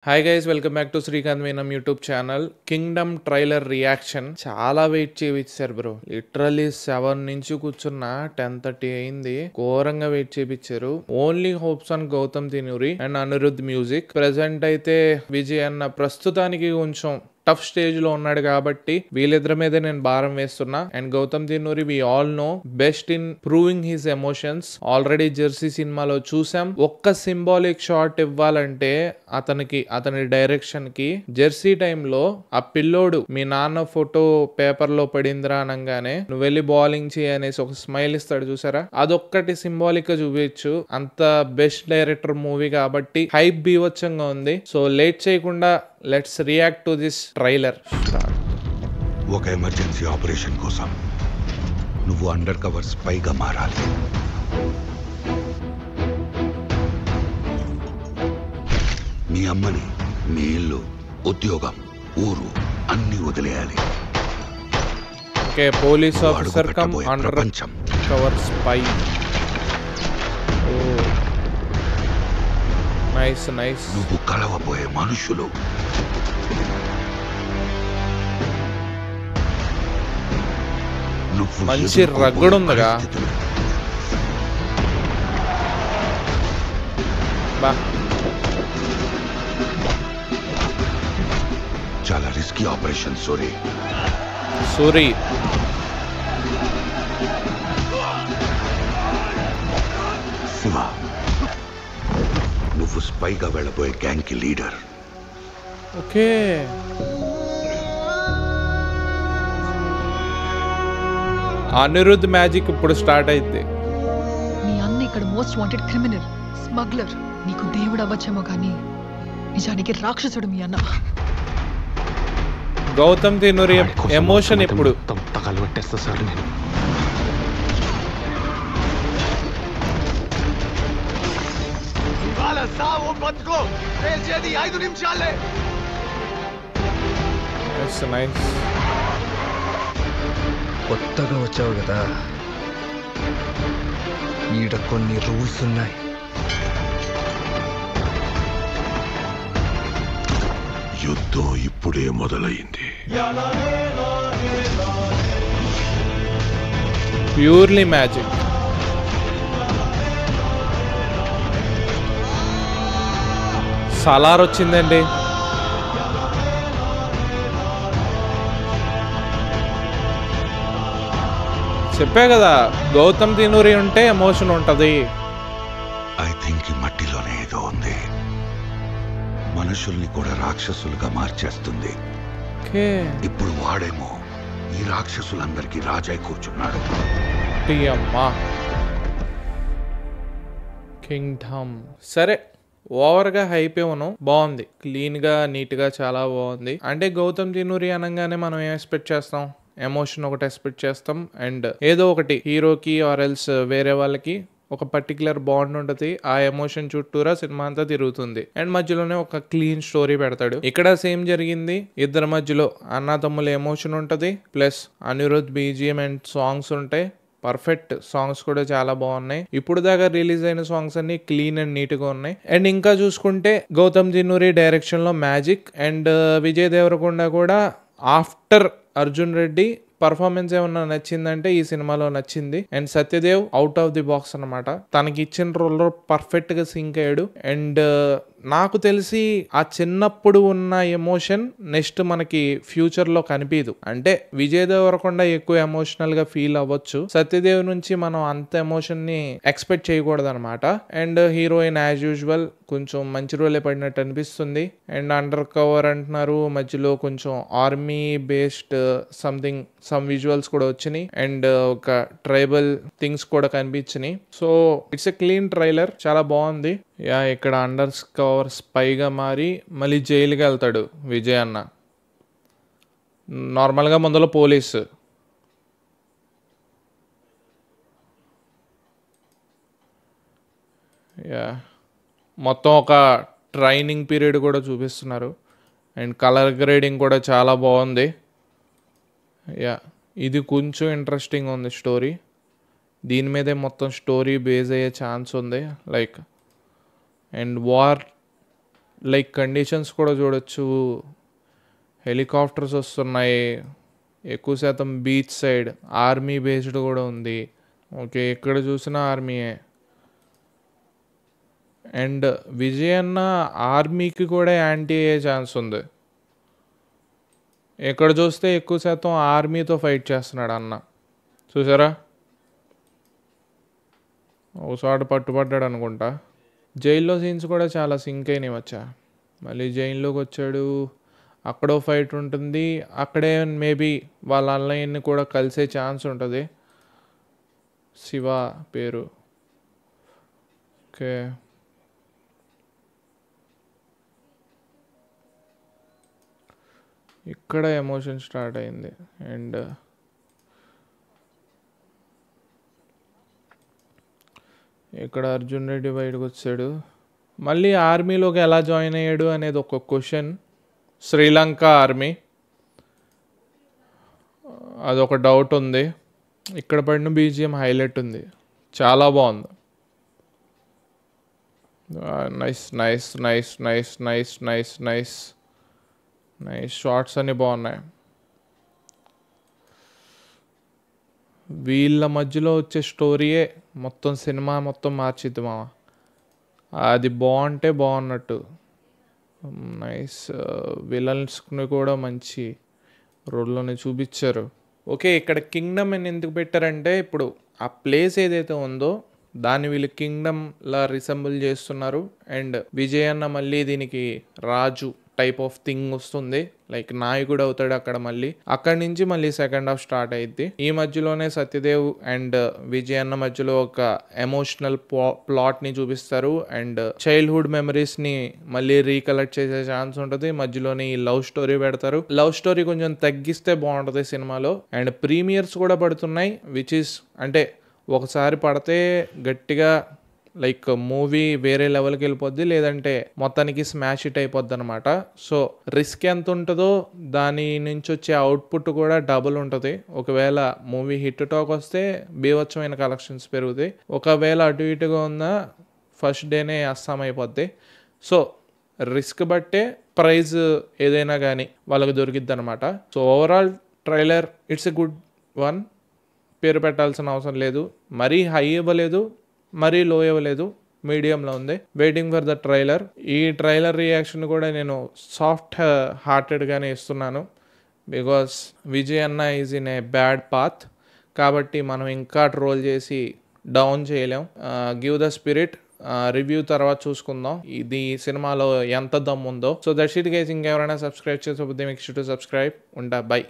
Hi guys, welcome back to Srikanth Meenam YouTube channel. Kingdom trailer reaction చాలా wait చేయించారు bro. Literally 7 నుంచి కూర్చున్న 10:30 అయింది. ఘోరంగా వెయిట్ చేయించారు. Only hopes on Gautam Tinnanuri and Anirudh music. Present అయితే విజయ్ అన్న ప్రస్తుతానికి కొంచెం టఫ్ స్టేజ్ లో ఉన్నాడు కాబట్టి వీళ్ళిద్దరి మీద నేను భారం వేస్తున్నా. And Gautam Tinnanuri we all know best in proving his emotions. Already Jersey సినిమాలో చూసాం. ఒక్క సింబాలిక్ షాట్ ఇవ్వాలంటే అతని డైరెక్షన్ కి జెర్సీ టైంలో ఆ పిల్లోడు మీ నాన్న ఫోటో పేపర్ లో పడిందిరా అనగానే నువ్వు వెళ్ళి బౌలింగ్ చేయి అనేసి ఒక స్మైల్ ఇస్తాడు చూసారా, అదొక్కటి సింబాలిక్ గా చూపించు. అంత బెస్ట్ డైరెక్టర్ మూవీ కాబట్టి హైప్ బీవచ్చంగా ఉంది. సో లేట్ చేయకుండా let's react to this trailer. ఒక ఎమర్జెన్సీ ఆపరేషన్ కోసం నువ్వు అండర్ కవర్ స్పైగా మారాలి. మీ అమ్మని, మీ ఇల్లు, ఉద్యోగం, ఊరు అన్ని వదిలేయాలి. Okay, police officer come under ప్రపంచం కవర్ స్పై. Nice nice. నువ్వు కలవబోయే మనుషులు మంచి రగ్గడు ఉందిగా. బా, చాలా రిస్కీ ఆపరేషన్ సూరి. శివ, నువ్వు స్పైగా వెళ్ళబోయే గ్యాంగ్ కి లీడర్. ఓకే, అనిరుద్ మ్యాజిక్ ఇప్పుడు స్టార్ట్ అయితే. మీ అన్న ఇక్కడ మోస్ట్ వాంటెడ్ క్రిమినల్, స్మగ్లర్. నీకు దేవుడు అవ్వచ్చేమో కానీ నిజానికి రాక్షసుడు మీ అన్న. గౌతమ్ తినూరి ఎమోషన్ ఇప్పుడు తగలబెట్టేస్తా సార్. నేను కొత్తగా వచ్చావు కదా, ఈడ కొన్ని రూల్స్ ఉన్నాయి. యుద్ధం ఇప్పుడే మొదలైంది. Purely magic. సలార్ వచ్చిందండి. చెప్పా కదా, గౌతమ్ తినూరి ఉంటే ఎమోషన్ ఉంటది. ఐ థింక్ ఈ మట్టిలోనే ఏదో ఉంది. మనుషుల్ని కూడా రాక్షసులుగా మార్చేస్తుంది. ఇప్పుడు వాడేమో ఈ రాక్షసులందరికీ రాజై కూర్చున్నాడు. కింగ్డమ్ సరే, ఓవర్ గా హైప్ ఏమను బాగుంది. క్లీన్ గా, నీట్ గా చాలా బాగుంది. అంటే గౌతమ్ తినూరి అనగానే మనం ఏం ఎక్స్పెక్ట్ చేస్తాం? ఎమోషన్ ఒకటి ఎక్స్పెక్ట్ చేస్తాం. అండ్ ఏదో ఒకటి హీరోకి ఆర్ ఎల్స్ వేరే వాళ్ళకి ఒక పర్టికులర్ బాండ్ ఉంటుంది. ఆ ఎమోషన్ చుట్టూరా సినిమా అంతా తిరుగుతుంది. అండ్ మధ్యలోనే ఒక క్లీన్ స్టోరీ పెడతాడు. ఇక్కడ సేమ్ జరిగింది. ఇద్దరి మధ్యలో అన్నదమ్ముల ఎమోషన్ ఉంటది, plus Anirudh BGM and songs ఉంటాయి. పర్ఫెక్ట్ సాంగ్స్ కూడా చాలా బాగున్నాయి. ఇప్పుడు దాకా రిలీజ్ అయిన సాంగ్స్ అన్ని క్లీన్ అండ్ నీట్ గా ఉన్నాయి. అండ్ ఇంకా చూసుకుంటే గౌతమ్ తినూరి డైరెక్షన్ లో మ్యాజిక్. అండ్ విజయ్ దేవరకొండ కూడా ఆఫ్టర్ అర్జున్ రెడ్డి పర్ఫార్మెన్స్ ఏమన్నా నచ్చిందంటే ఈ సినిమాలో నచ్చింది. And Satyadev out of the box అనమాట. తనకి ఇచ్చిన రోల్లో పర్ఫెక్ట్ గా సింక్ అయ్యాడు. అండ్ నాకు తెలిసి ఆ చిన్నప్పుడు ఉన్న ఎమోషన్ నెక్స్ట్ మనకి ఫ్యూచర్ లో కనిపించదు. అంటే విజయ్ దేవరకొండ ఎక్కువ ఎమోషనల్ గా ఫీల్ అవ్వచ్చు, సత్యదేవ్ నుంచి మనం అంత ఎమోషన్ ని ఎక్స్పెక్ట్ చేయకూడదు అనమాట. అండ్ హీరోయిన్ యాజ్ యూజువల్ కొంచెం మంచి రోలే పడినట్టు అనిపిస్తుంది. అండ్ అండర్ కవర్ అంటున్నారు, మధ్యలో కొంచెం ఆర్మీ బేస్డ్ సమ్ విజువల్స్ కూడా వచ్చినాయి. అండ్ ఒక ట్రైబల్ థింగ్స్ కూడా కనిపించినాయి. So it's a clean trailer, చాలా బాగుంది. యా, ఇక్కడ అండర్ కవర్ స్పైగా మారి మళ్ళీ జైలుకి వెళ్తాడు విజయ్ అన్న. నార్మల్గా ముందులో పోలీసు. యా, మొత్తం ఒక ట్రైనింగ్ పీరియడ్ కూడా చూపిస్తున్నారు. అండ్ కలర్ గ్రేడింగ్ కూడా చాలా బాగుంది. యా, ఇది కొంచెం ఇంట్రెస్టింగ్ ఉంది స్టోరీ. దీని మీదే మొత్తం స్టోరీ బేస్ అయ్యే ఛాన్స్ ఉంది. లైక్ అండ్ లైక్ కండిషన్స్ కూడా చూడొచ్చు, హెలికాప్టర్స్ వస్తున్నాయి, ఎక్కువ శాతం బీచ్ సైడ్ ఆర్మీ బేస్డ్ కూడా ఉంది. ఓకే, ఎక్కడ చూసినా ఆర్మీయే. అండ్ విజయ్ అన్న ఆర్మీకి కూడా యాంటీ అయ్యే ఛాన్స్ ఉంది. ఎక్కడ చూస్తే ఎక్కువ శాతం ఆర్మీతో ఫైట్ చేస్తున్నాడు అన్న. చూసారా, ఒకసారి పట్టుబడ్డాడు అనుకుంటా. జైల్లో సీన్స్ కూడా చాలా సింక్ అయినాయి వచ్చా. మళ్ళీ జైల్లోకి వచ్చాడు, అక్కడో ఫైట్ ఉంటుంది, అక్కడే మేబీ వాళ్ళ అన్నయ్యని కూడా కలిసే ఛాన్స్ ఉంటుంది. శివ పేరు. ఓకే, ఇక్కడ ఎమోషన్ స్టార్ట్ అయింది. అండ్ ఇక్కడ అర్జున్ రెడ్డి బయటకు వచ్చాడు. మళ్ళీ ఆర్మీలోకి ఎలా జాయిన్ అయ్యాడు అనేది ఒక క్వశ్చన్. శ్రీలంక ఆర్మీ, అదొక డౌట్ ఉంది. ఇక్కడ పడిన బీజిఎం హైలైట్ ఉంది, చాలా బాగుంది. Nice nice nice nice nice nice nice nice shorts అన్నీ బాగున్నాయి. వీళ్ళ మధ్యలో వచ్చే స్టోరీయే మొత్తం సినిమా మొత్తం మార్చిద్ది మామ. అది బాగుంటే బాగున్నట్టు. నైస్, విలన్స్ని కూడా మంచి రోల్లోనే చూపించారు. ఓకే, ఇక్కడ కింగ్డమ్ అని ఎందుకు పెట్టారంటే, ఇప్పుడు ఆ ప్లేస్ ఏదైతే ఉందో దాన్ని వీళ్ళు కింగ్డమ్లా రిసెంబుల్ చేస్తున్నారు. అండ్ విజయ్ అన్న మళ్ళీ దీనికి రాజు టైప్ ఆఫ్ థింగ్ వస్తుంది, లైక్ నాయకుడు అవుతాడు అక్కడ. మళ్ళీ అక్కడి నుంచి మళ్ళీ సెకండ్ హాఫ్ స్టార్ట్ అయ్యిద్ది. ఈ మధ్యలోనే సత్యదేవ్ అండ్ విజయ్ అన్న మధ్యలో ఒక ఎమోషనల్ ప్లాట్ ని చూపిస్తారు. అండ్ చైల్డ్హుడ్ మెమరీస్ ని మళ్ళీ రీకలెక్ట్ చేసే ఛాన్స్ ఉంటుంది. మధ్యలోనే ఈ లవ్ స్టోరీ పెడతారు. లవ్ స్టోరీ కొంచెం తగ్గిస్తే బాగుంటుంది సినిమాలో. అండ్ ప్రీమియర్స్ కూడా పడుతున్నాయి, విచ్ ఇస్ అంటే ఒకసారి పడితే గట్టిగా లైక్ మూవీ వేరే లెవెల్కి వెళ్ళిపోద్ది, లేదంటే మొత్తానికి స్మాష్ హిట్ అయిపోద్ది అనమాట. సో రిస్క్ ఎంత ఉంటుందో దాని నుంచి వచ్చే అవుట్పుట్ కూడా డబుల్ ఉంటుంది. ఒకవేళ మూవీ హిట్ టాక్ వస్తే బీభత్సమైన కలెక్షన్స్ పెరుగుతాయి. ఒకవేళ అటు ఇటుగా ఉన్నా ఫస్ట్ డేనే అస్సాం అయిపోద్ది. సో రిస్క్ బట్టే ప్రైజ్ ఏదైనా కానీ వాళ్ళకి దొరికిద్ది అనమాట. So overall trailer it's a good one. పేరు పెట్టాల్సిన అవసరం లేదు, మరీ హై ఇవ్వలేదు, మరీ లో ఇవ్వలేదు, మీడియంలో ఉంది. Waiting for the trailer. ఈ ట్రైలర్ రియాక్షన్ కూడా నేను సాఫ్ట్ హార్టెడ్గానే ఇస్తున్నాను, బికాస్ విజయ్ అన్న is in a bad path. కాబట్టి మనం ఇంకా ట్రోల్ చేసి డౌన్ చేయలేం. Give the spirit. రివ్యూ తర్వాత చూసుకుందాం ఇది సినిమాలో ఎంత దమ్ ఉందో. So that's it guys. ఇంకెవరైనా సబ్స్క్రైబ్ చేసే మీకు షుడ్ సబ్స్క్రైబ్. ఉంటా, బై.